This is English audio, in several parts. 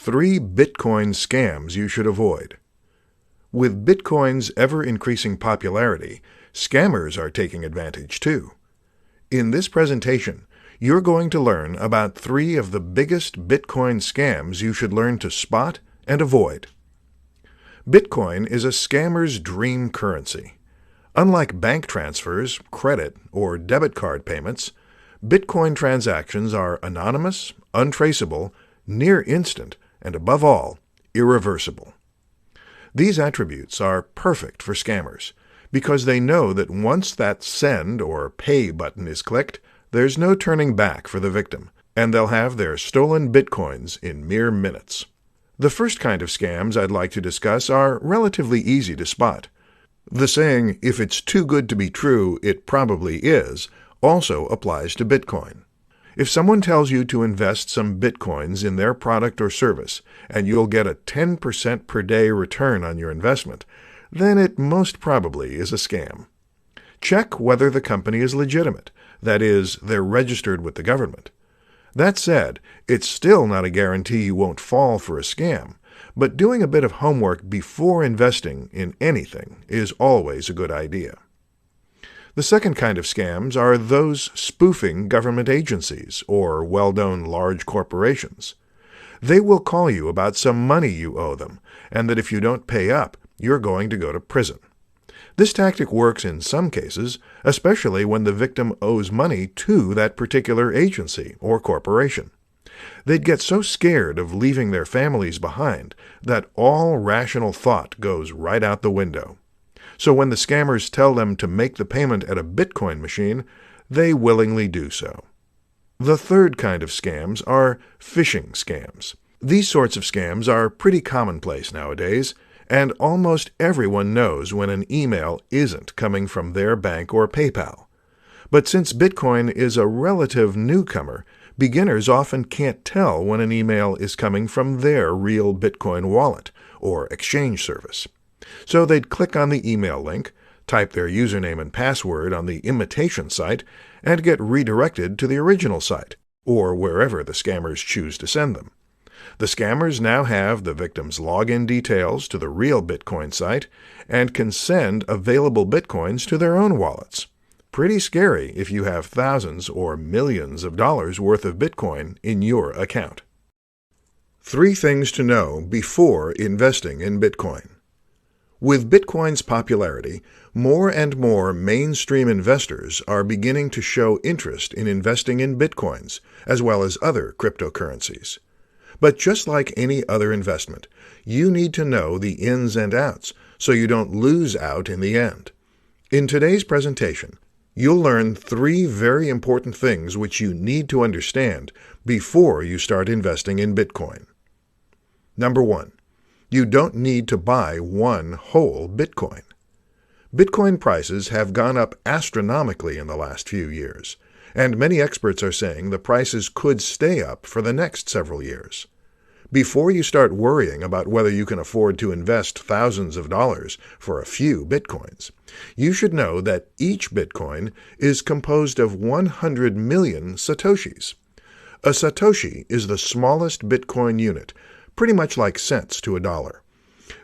3 Bitcoin scams you should avoid. With Bitcoin's ever-increasing popularity, scammers are taking advantage too. In this presentation, you're going to learn about 3 of the biggest Bitcoin scams you should learn to spot and avoid. Bitcoin is a scammer's dream currency. Unlike bank transfers, credit, or debit card payments, Bitcoin transactions are anonymous, untraceable, near instant, and above all, irreversible. These attributes are perfect for scammers because they know that once that send or pay button is clicked, there's no turning back for the victim, and they'll have their stolen Bitcoins in mere minutes. The first kind of scams I'd like to discuss are relatively easy to spot. The saying, "If it's too good to be true, it probably is," also applies to Bitcoin. If someone tells you to invest some Bitcoins in their product or service, and you'll get a 10% per day return on your investment, then it most probably is a scam. Check whether the company is legitimate, that is, they're registered with the government. That said, it's still not a guarantee you won't fall for a scam, but doing a bit of homework before investing in anything is always a good idea. The second kind of scams are those spoofing government agencies or well-known large corporations. They will call you about some money you owe them, and that if you don't pay up, you're going to go to prison. This tactic works in some cases, especially when the victim owes money to that particular agency or corporation. They'd get so scared of leaving their families behind that all rational thought goes right out the window. So when the scammers tell them to make the payment at a Bitcoin machine, they willingly do so. The third kind of scams are phishing scams. These sorts of scams are pretty commonplace nowadays, and almost everyone knows when an email isn't coming from their bank or PayPal. But since Bitcoin is a relative newcomer, beginners often can't tell when an email is coming from their real Bitcoin wallet or exchange service. So they'd click on the email link, type their username and password on the imitation site, and get redirected to the original site, or wherever the scammers choose to send them. The scammers now have the victim's login details to the real Bitcoin site and can send available Bitcoins to their own wallets. Pretty scary if you have thousands or millions of dollars worth of Bitcoin in your account. 3 things to know before investing in Bitcoin. With Bitcoin's popularity, more and more mainstream investors are beginning to show interest in investing in Bitcoins, as well as other cryptocurrencies. But just like any other investment, you need to know the ins and outs so you don't lose out in the end. In today's presentation, you'll learn 3 very important things which you need to understand before you start investing in Bitcoin. Number 1. You don't need to buy one whole Bitcoin. Bitcoin prices have gone up astronomically in the last few years, and many experts are saying the prices could stay up for the next several years. Before you start worrying about whether you can afford to invest thousands of dollars for a few Bitcoins, you should know that each Bitcoin is composed of 100 million Satoshis. A Satoshi is the smallest Bitcoin unit, pretty much like cents to a dollar.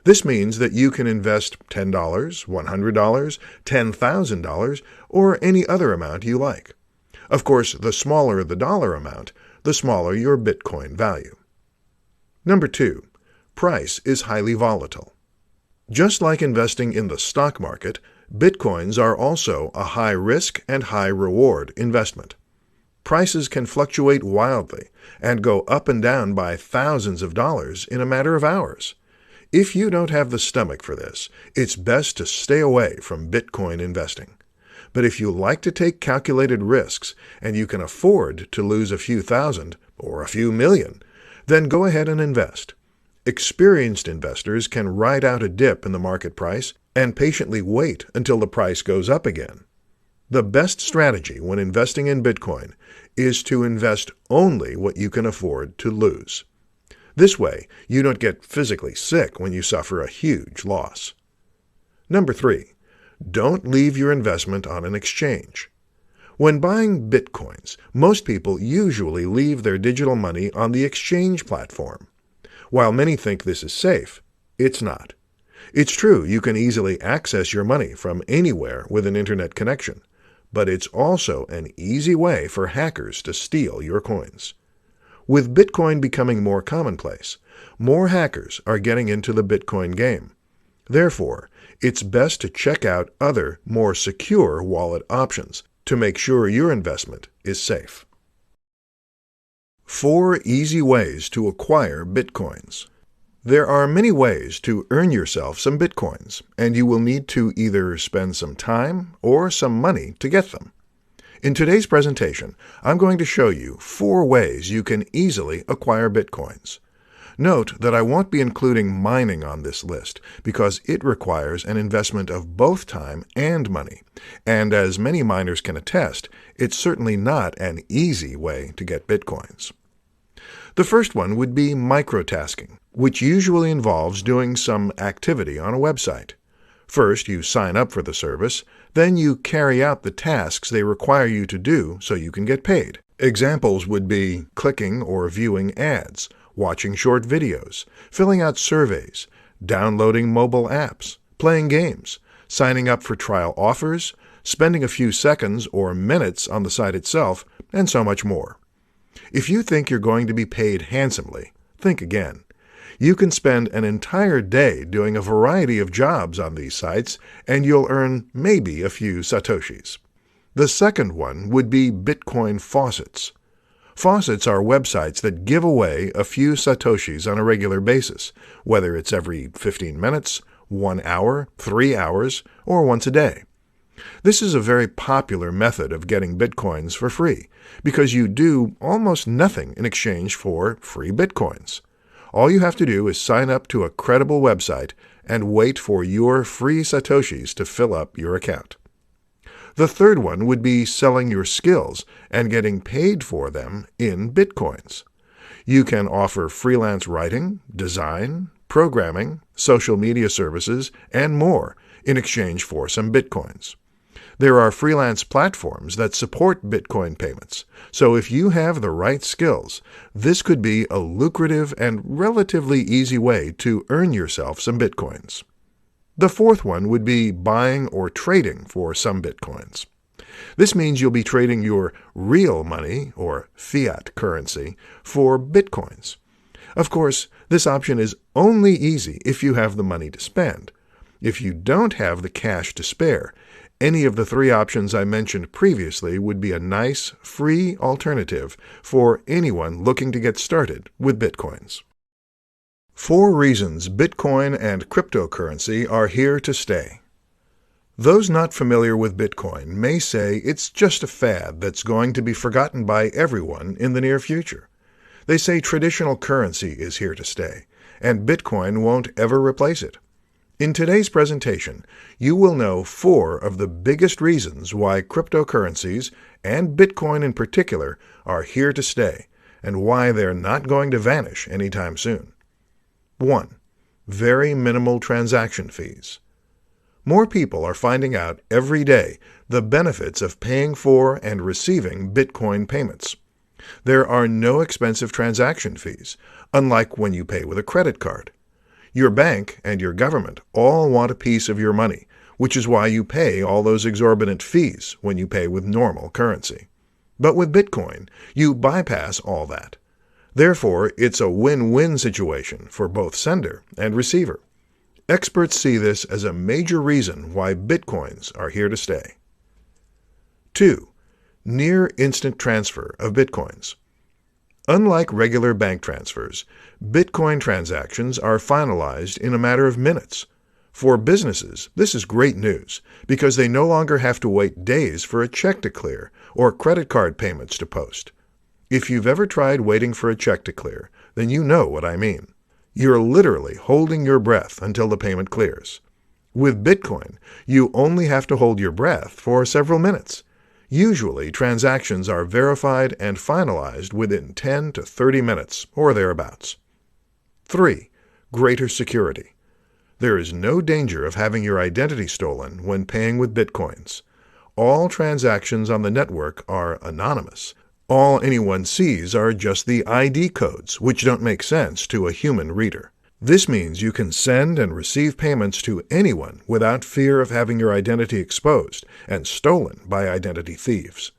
This means that you can invest $10, $100, $10,000, or any other amount you like. Of course, the smaller the dollar amount, the smaller your Bitcoin value. Number 2. Price is highly volatile. Just like investing in the stock market, Bitcoins are also a high-risk and high-reward investment. Prices can fluctuate wildly and go up and down by thousands of dollars in a matter of hours. If you don't have the stomach for this, it's best to stay away from Bitcoin investing. But if you like to take calculated risks and you can afford to lose a few thousand or a few million, then go ahead and invest. Experienced investors can ride out a dip in the market price and patiently wait until the price goes up again. The best strategy when investing in Bitcoin is to invest only what you can afford to lose. This way, you don't get physically sick when you suffer a huge loss. Number 3. Don't leave your investment on an exchange. When buying Bitcoins, most people usually leave their digital money on the exchange platform. While many think this is safe, it's not. It's true you can easily access your money from anywhere with an internet connection, but it's also an easy way for hackers to steal your coins. With Bitcoin becoming more commonplace, more hackers are getting into the Bitcoin game. Therefore, it's best to check out other, more secure wallet options to make sure your investment is safe. 4 easy ways to acquire Bitcoins. There are many ways to earn yourself some Bitcoins, and you will need to either spend some time or some money to get them. In today's presentation, I'm going to show you 4 ways you can easily acquire Bitcoins. Note that I won't be including mining on this list because it requires an investment of both time and money, and as many miners can attest, it's certainly not an easy way to get Bitcoins. The first one would be microtasking, which usually involves doing some activity on a website. First, you sign up for the service, then you carry out the tasks they require you to do so you can get paid. Examples would be clicking or viewing ads, watching short videos, filling out surveys, downloading mobile apps, playing games, signing up for trial offers, spending a few seconds or minutes on the site itself, and so much more. If you think you're going to be paid handsomely, think again. You can spend an entire day doing a variety of jobs on these sites, and you'll earn maybe a few satoshis. The second one would be Bitcoin faucets. Faucets are websites that give away a few satoshis on a regular basis, whether it's every 15 minutes, 1 hour, 3 hours, or once a day. This is a very popular method of getting Bitcoins for free, because you do almost nothing in exchange for free Bitcoins. All you have to do is sign up to a credible website and wait for your free satoshis to fill up your account. The third one would be selling your skills and getting paid for them in Bitcoins. You can offer freelance writing, design, programming, social media services, and more in exchange for some Bitcoins. There are freelance platforms that support Bitcoin payments, so if you have the right skills, this could be a lucrative and relatively easy way to earn yourself some Bitcoins. The fourth one would be buying or trading for some Bitcoins. This means you'll be trading your real money, or fiat currency, for Bitcoins. Of course, this option is only easy if you have the money to spend. If you don't have the cash to spare, any of the 3 options I mentioned previously would be a nice, free alternative for anyone looking to get started with Bitcoins. 4 reasons Bitcoin and cryptocurrency are here to stay. Those not familiar with Bitcoin may say it's just a fad that's going to be forgotten by everyone in the near future. They say traditional currency is here to stay, and Bitcoin won't ever replace it. In today's presentation, you will know 4 of the biggest reasons why cryptocurrencies, and Bitcoin in particular, are here to stay, and why they're not going to vanish anytime soon. 1. Very minimal transaction fees. More people are finding out every day the benefits of paying for and receiving Bitcoin payments. There are no expensive transaction fees, unlike when you pay with a credit card. Your bank and your government all want a piece of your money, which is why you pay all those exorbitant fees when you pay with normal currency. But with Bitcoin, you bypass all that. Therefore, it's a win-win situation for both sender and receiver. Experts see this as a major reason why Bitcoins are here to stay. 2. Near instant transfer of Bitcoins. Unlike regular bank transfers, Bitcoin transactions are finalized in a matter of minutes. For businesses, this is great news because they no longer have to wait days for a check to clear or credit card payments to post. If you've ever tried waiting for a check to clear, then you know what I mean. You're literally holding your breath until the payment clears. With Bitcoin, you only have to hold your breath for several minutes. Usually, transactions are verified and finalized within 10 to 30 minutes or thereabouts. 3. Greater security. There is no danger of having your identity stolen when paying with Bitcoins. All transactions on the network are anonymous. All anyone sees are just the ID codes, which don't make sense to a human reader. This means you can send and receive payments to anyone without fear of having your identity exposed and stolen by identity thieves.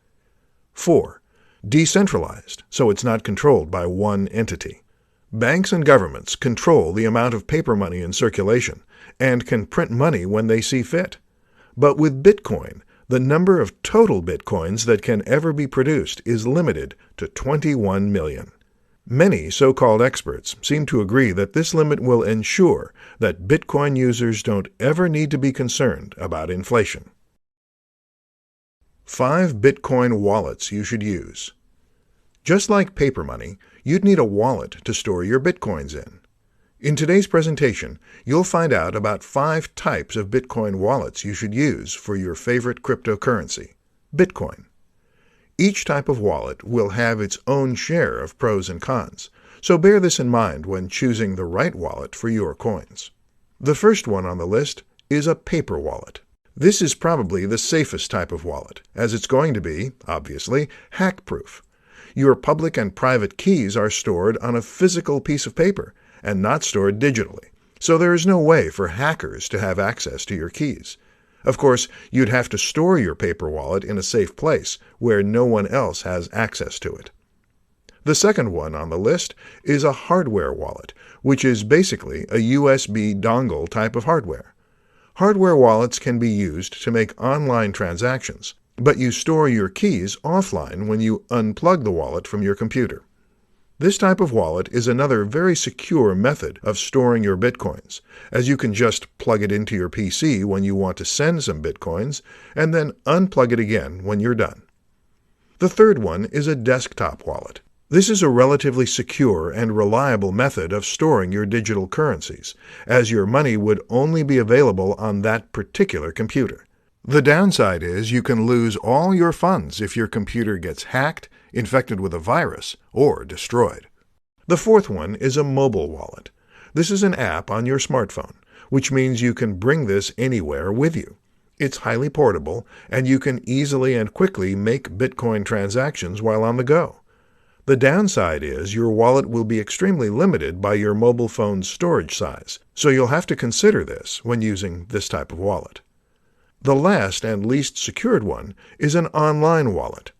4. Decentralized, so it's not controlled by one entity. Banks and governments control the amount of paper money in circulation and can print money when they see fit. But with Bitcoin, the number of total Bitcoins that can ever be produced is limited to 21 million. Many so-called experts seem to agree that this limit will ensure that Bitcoin users don't ever need to be concerned about inflation. 5 Bitcoin wallets you should use. Just like paper money, you'd need a wallet to store your Bitcoins in. In today's presentation, you'll find out about 5 types of Bitcoin wallets you should use for your favorite cryptocurrency, Bitcoin. Each type of wallet will have its own share of pros and cons, so bear this in mind when choosing the right wallet for your coins. The first one on the list is a paper wallet. This is probably the safest type of wallet, as it's going to be, obviously, hack-proof. Your public and private keys are stored on a physical piece of paper and not stored digitally, so there is no way for hackers to have access to your keys. Of course, you'd have to store your paper wallet in a safe place where no one else has access to it. The second one on the list is a hardware wallet, which is basically a USB dongle type of hardware. Hardware wallets can be used to make online transactions, but you store your keys offline when you unplug the wallet from your computer. This type of wallet is another very secure method of storing your Bitcoins, as you can just plug it into your PC when you want to send some Bitcoins, and then unplug it again when you're done. The third one is a desktop wallet. This is a relatively secure and reliable method of storing your digital currencies, as your money would only be available on that particular computer. The downside is you can lose all your funds if your computer gets hacked, infected with a virus, or destroyed. The fourth one is a mobile wallet. This is an app on your smartphone, which means you can bring this anywhere with you. It's highly portable, and you can easily and quickly make Bitcoin transactions while on the go. The downside is your wallet will be extremely limited by your mobile phone's storage size, so you'll have to consider this when using this type of wallet. The last and least secured one is an online wallet.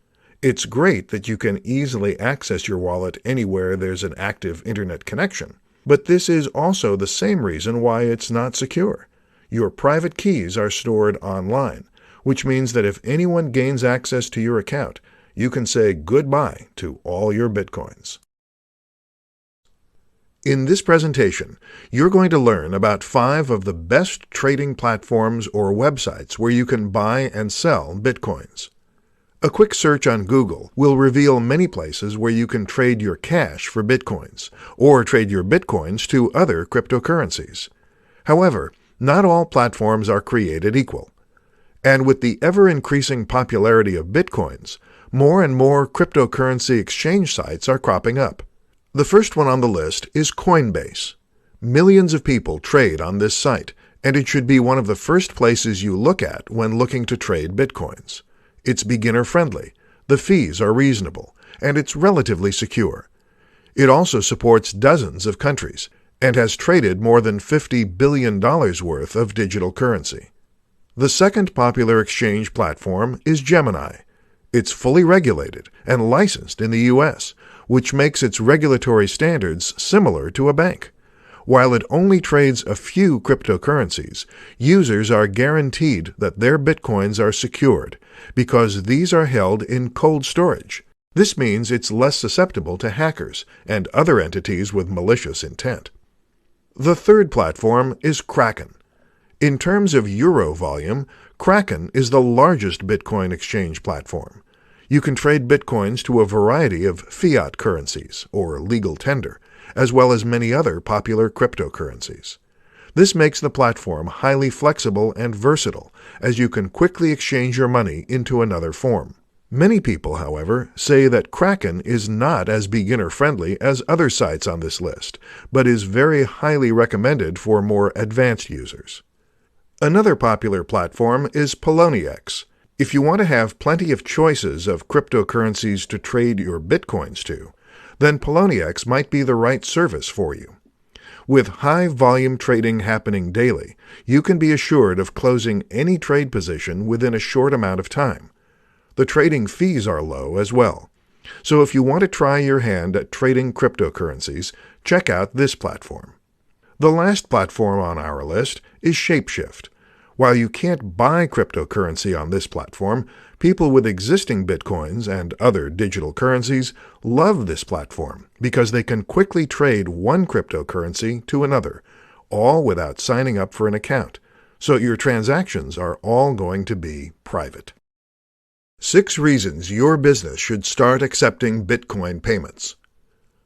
It's great that you can easily access your wallet anywhere there's an active internet connection, but this is also the same reason why it's not secure. Your private keys are stored online, which means that if anyone gains access to your account, you can say goodbye to all your Bitcoins. In this presentation, you're going to learn about 5 of the best trading platforms or websites where you can buy and sell Bitcoins. A quick search on Google will reveal many places where you can trade your cash for Bitcoins, or trade your Bitcoins to other cryptocurrencies. However, not all platforms are created equal. And with the ever-increasing popularity of Bitcoins, more and more cryptocurrency exchange sites are cropping up. The first one on the list is Coinbase. Millions of people trade on this site, and it should be one of the first places you look at when looking to trade Bitcoins. It's beginner-friendly, the fees are reasonable, and it's relatively secure. It also supports dozens of countries, and has traded more than $50 billion worth of digital currency. The second popular exchange platform is Gemini. It's fully regulated and licensed in the U.S., which makes its regulatory standards similar to a bank. While it only trades a few cryptocurrencies, users are guaranteed that their Bitcoins are secured because these are held in cold storage. This means it's less susceptible to hackers and other entities with malicious intent. The third platform is Kraken. In terms of euro volume, Kraken is the largest Bitcoin exchange platform. You can trade Bitcoins to a variety of fiat currencies, or legal tender, as well as many other popular cryptocurrencies. This makes the platform highly flexible and versatile, as you can quickly exchange your money into another form. Many people, however, say that Kraken is not as beginner-friendly as other sites on this list, but is very highly recommended for more advanced users. Another popular platform is Poloniex. If you want to have plenty of choices of cryptocurrencies to trade your Bitcoins to, then Poloniex might be the right service for you. With high-volume trading happening daily, you can be assured of closing any trade position within a short amount of time. The trading fees are low as well. So if you want to try your hand at trading cryptocurrencies, check out this platform. The last platform on our list is Shapeshift. While you can't buy cryptocurrency on this platform, people with existing Bitcoins and other digital currencies love this platform because they can quickly trade one cryptocurrency to another, all without signing up for an account. So your transactions are all going to be private. 6 reasons your business should start accepting Bitcoin payments.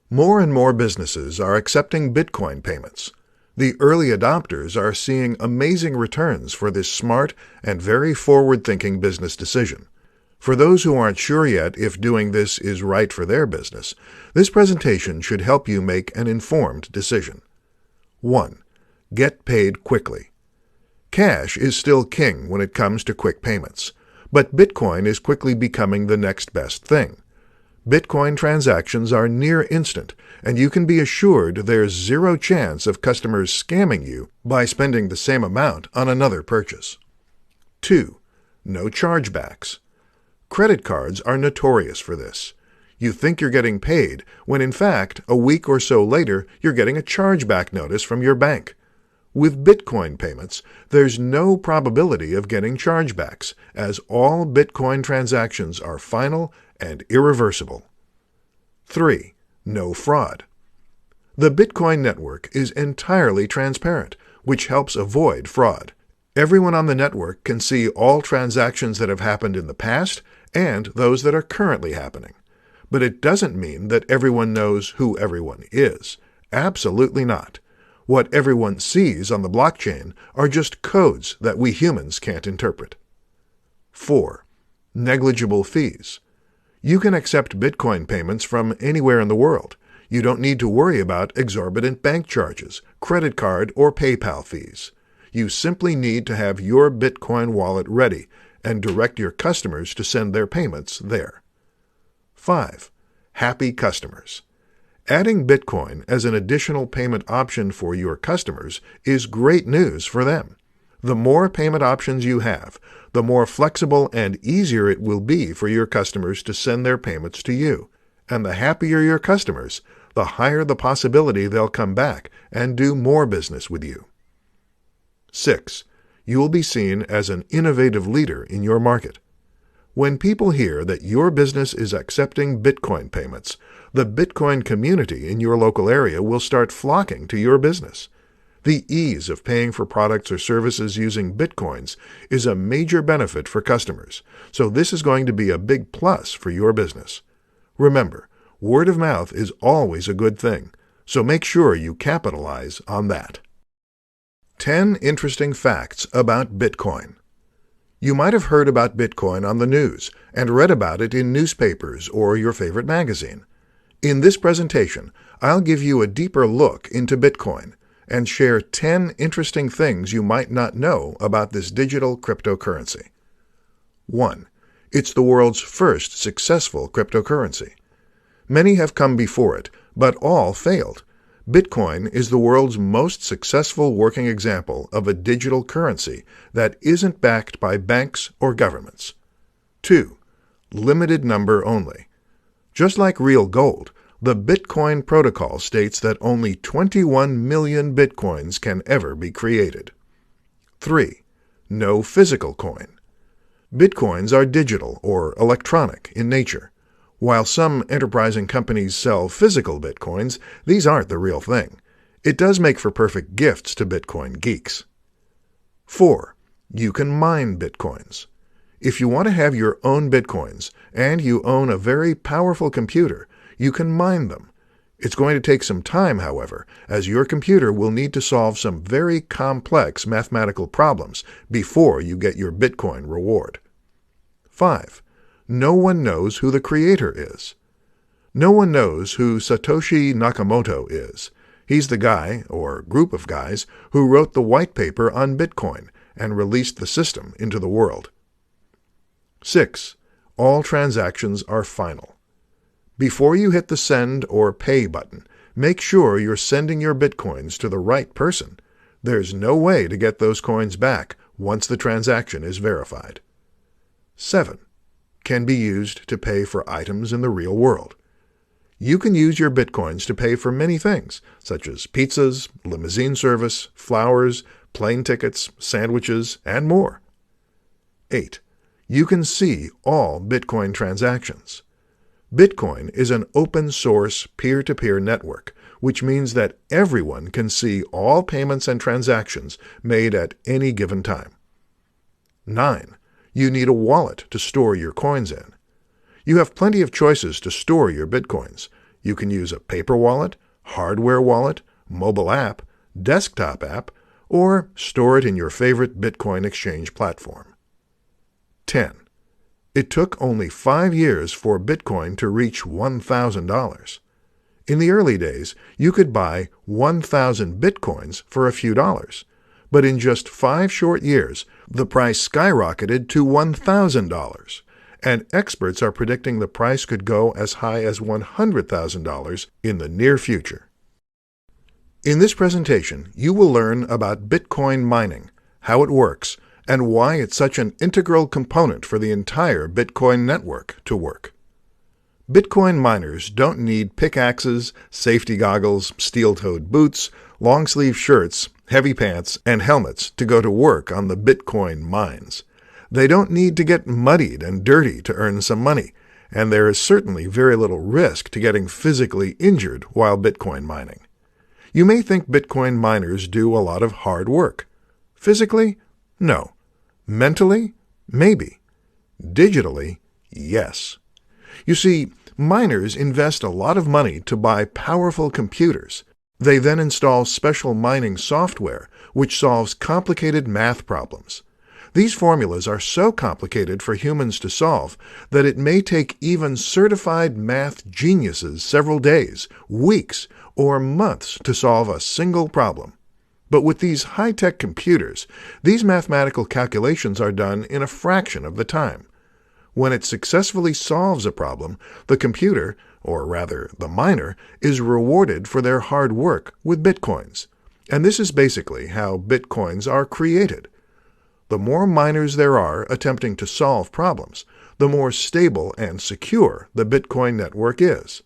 More and more businesses are accepting Bitcoin payments. The early adopters are seeing amazing returns for this smart and very forward-thinking business decision. For those who aren't sure yet if doing this is right for their business, this presentation should help you make an informed decision. 1. Get paid quickly. Cash is still king when it comes to quick payments, but Bitcoin is quickly becoming the next best thing. Bitcoin transactions are near instant, and you can be assured there's zero chance of customers scamming you by spending the same amount on another purchase. 2. No chargebacks. Credit cards are notorious for this. You think you're getting paid, when in fact, a week or so later, you're getting a chargeback notice from your bank. With Bitcoin payments, there's no probability of getting chargebacks, as all Bitcoin transactions are final and irreversible. 3. No fraud. The Bitcoin network is entirely transparent, which helps avoid fraud. Everyone on the network can see all transactions that have happened in the past and those that are currently happening. But it doesn't mean that everyone knows who everyone is. Absolutely not. What everyone sees on the blockchain are just codes that we humans can't interpret. 4. Negligible fees. You can accept Bitcoin payments from anywhere in the world. You don't need to worry about exorbitant bank charges, credit card, or PayPal fees. You simply need to have your Bitcoin wallet ready and direct your customers to send their payments there. 5. Happy customers. Adding Bitcoin as an additional payment option for your customers is great news for them. The more payment options you have, the more flexible and easier it will be for your customers to send their payments to you. And the happier your customers, the higher the possibility they'll come back and do more business with you. 6. You will be seen as an innovative leader in your market. When people hear that your business is accepting Bitcoin payments, the Bitcoin community in your local area will start flocking to your business. The ease of paying for products or services using Bitcoins is a major benefit for customers, so this is going to be a big plus for your business. Remember, word of mouth is always a good thing, so make sure you capitalize on that. 10 interesting facts about Bitcoin. You might have heard about Bitcoin on the news and read about it in newspapers or your favorite magazine. In this presentation, I'll give you a deeper look into Bitcoin and share 10 interesting things you might not know about this digital cryptocurrency. 1. It's the world's first successful cryptocurrency. Many have come before it, but all failed. Bitcoin is the world's most successful working example of a digital currency that isn't backed by banks or governments. 2. Limited number only. Just like real gold, the Bitcoin protocol states that only 21 million Bitcoins can ever be created. 3. No physical coin. Bitcoins are digital or electronic in nature. While some enterprising companies sell physical Bitcoins, these aren't the real thing. It does make for perfect gifts to Bitcoin geeks. 4. You can mine Bitcoins. If you want to have your own Bitcoins and you own a very powerful computer, you can mine them. It's going to take some time, however, as your computer will need to solve some very complex mathematical problems before you get your Bitcoin reward. 5. No one knows who the creator is. No one knows who Satoshi Nakamoto is. He's the guy, or group of guys, who wrote the white paper on Bitcoin and released the system into the world. 6. All transactions are final. Before you hit the Send or Pay button, make sure you're sending your Bitcoins to the right person. There's no way to get those coins back once the transaction is verified. 7. Can be used to pay for items in the real world. You can use your Bitcoins to pay for many things, such as pizzas, limousine service, flowers, plane tickets, sandwiches, and more. 8. You can see all Bitcoin transactions. Bitcoin is an open-source peer-to-peer network, which means that everyone can see all payments and transactions made at any given time. 9. You need a wallet to store your coins in. You have plenty of choices to store your Bitcoins. You can use a paper wallet, hardware wallet, mobile app, desktop app, or store it in your favorite Bitcoin exchange platform. 10. It took only 5 years for Bitcoin to reach $1,000. In the early days, you could buy 1,000 Bitcoins for a few dollars. But in just 5 short years, the price skyrocketed to $1,000, and experts are predicting the price could go as high as $100,000 in the near future. In this presentation, you will learn about Bitcoin mining, how it works, and why it's such an integral component for the entire Bitcoin network to work. Bitcoin miners don't need pickaxes, safety goggles, steel-toed boots, long-sleeve shirts, heavy pants, and helmets to go to work on the Bitcoin mines. They don't need to get muddied and dirty to earn some money, and there is certainly very little risk to getting physically injured while Bitcoin mining. You may think Bitcoin miners do a lot of hard work. Physically? No. Mentally? Maybe. Digitally? Yes. You see, miners invest a lot of money to buy powerful computers. They then install special mining software, which solves complicated math problems. These formulas are so complicated for humans to solve that it may take even certified math geniuses several days, weeks, or months to solve a single problem. But with these high-tech computers, these mathematical calculations are done in a fraction of the time. When it successfully solves a problem, the computer, or rather the miner, is rewarded for their hard work with Bitcoins. And this is basically how Bitcoins are created. The more miners there are attempting to solve problems, the more stable and secure the Bitcoin network is.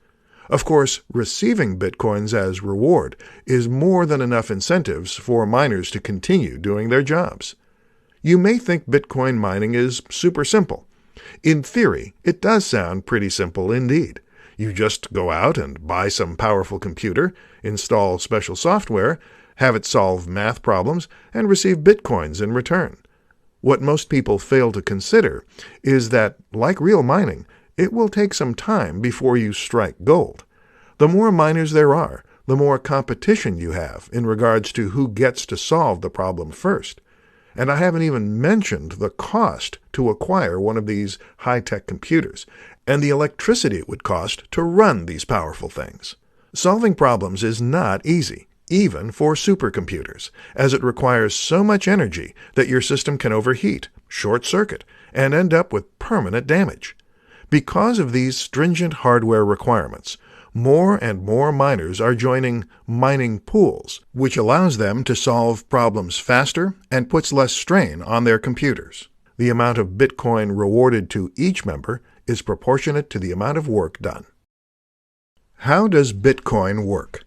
Of course, receiving Bitcoins as reward is more than enough incentives for miners to continue doing their jobs. You may think Bitcoin mining is super simple. In theory, it does sound pretty simple indeed. You just go out and buy some powerful computer, install special software, have it solve math problems, and receive Bitcoins in return. What most people fail to consider is that, like real mining, it will take some time before you strike gold. The more miners there are, the more competition you have in regards to who gets to solve the problem first. And I haven't even mentioned the cost to acquire one of these high-tech computers, and the electricity it would cost to run these powerful things. Solving problems is not easy, even for supercomputers, as it requires so much energy that your system can overheat, short-circuit, and end up with permanent damage. Because of these stringent hardware requirements, more and more miners are joining mining pools, which allows them to solve problems faster and puts less strain on their computers. The amount of Bitcoin rewarded to each member is proportionate to the amount of work done. How does Bitcoin work?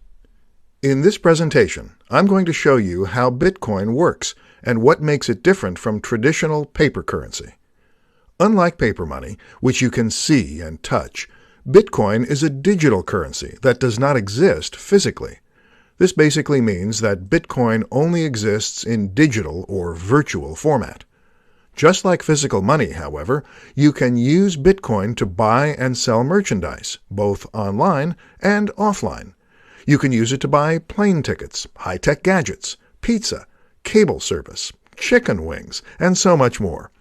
In this presentation, I'm going to show you how Bitcoin works and what makes it different from traditional paper currency. Unlike paper money, which you can see and touch, Bitcoin is a digital currency that does not exist physically. This basically means that Bitcoin only exists in digital or virtual format. Just like physical money, however, you can use Bitcoin to buy and sell merchandise, both online and offline. You can use it to buy plane tickets, high-tech gadgets, pizza, cable service, chicken wings, and so much more.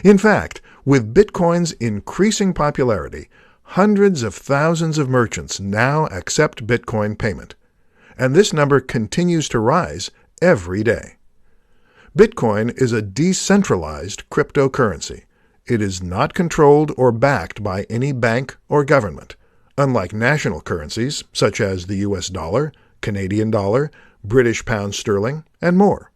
In fact, with Bitcoin's increasing popularity, hundreds of thousands of merchants now accept Bitcoin payment, and this number continues to rise every day. Bitcoin is a decentralized cryptocurrency. It is not controlled or backed by any bank or government, unlike national currencies such as the US dollar, Canadian dollar, British pound sterling, and more.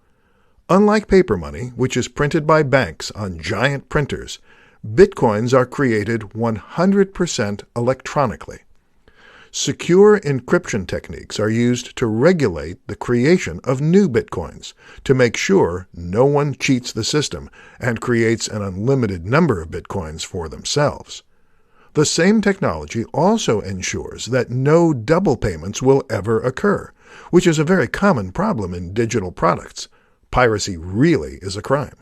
Unlike paper money, which is printed by banks on giant printers, Bitcoins are created 100% electronically. Secure encryption techniques are used to regulate the creation of new Bitcoins to make sure no one cheats the system and creates an unlimited number of Bitcoins for themselves. The same technology also ensures that no double payments will ever occur, which is a very common problem in digital products. Piracy really is a crime.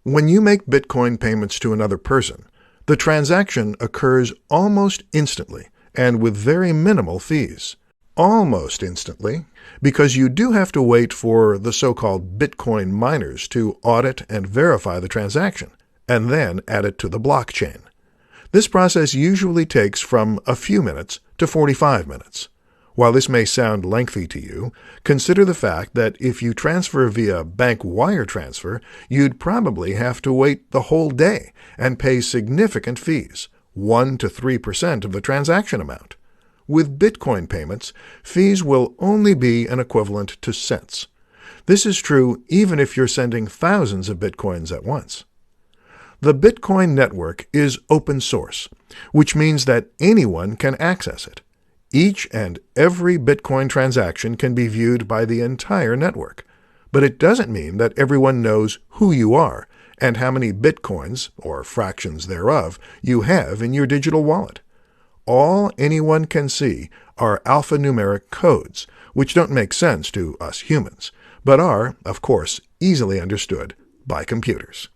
When you make Bitcoin payments to another person, the transaction occurs almost instantly and with very minimal fees. Almost instantly, because you do have to wait for the so-called Bitcoin miners to audit and verify the transaction, and then add it to the blockchain. This process usually takes from a few minutes to 45 minutes. While this may sound lengthy to you, consider the fact that if you transfer via bank wire transfer, you'd probably have to wait the whole day and pay significant fees, 1 to 3% of the transaction amount. With Bitcoin payments, fees will only be an equivalent to cents. This is true even if you're sending thousands of Bitcoins at once. The Bitcoin network is open source, which means that anyone can access it. Each and every Bitcoin transaction can be viewed by the entire network, but it doesn't mean that everyone knows who you are and how many Bitcoins, or fractions thereof, you have in your digital wallet. All anyone can see are alphanumeric codes, which don't make sense to us humans, but are, of course, easily understood by computers.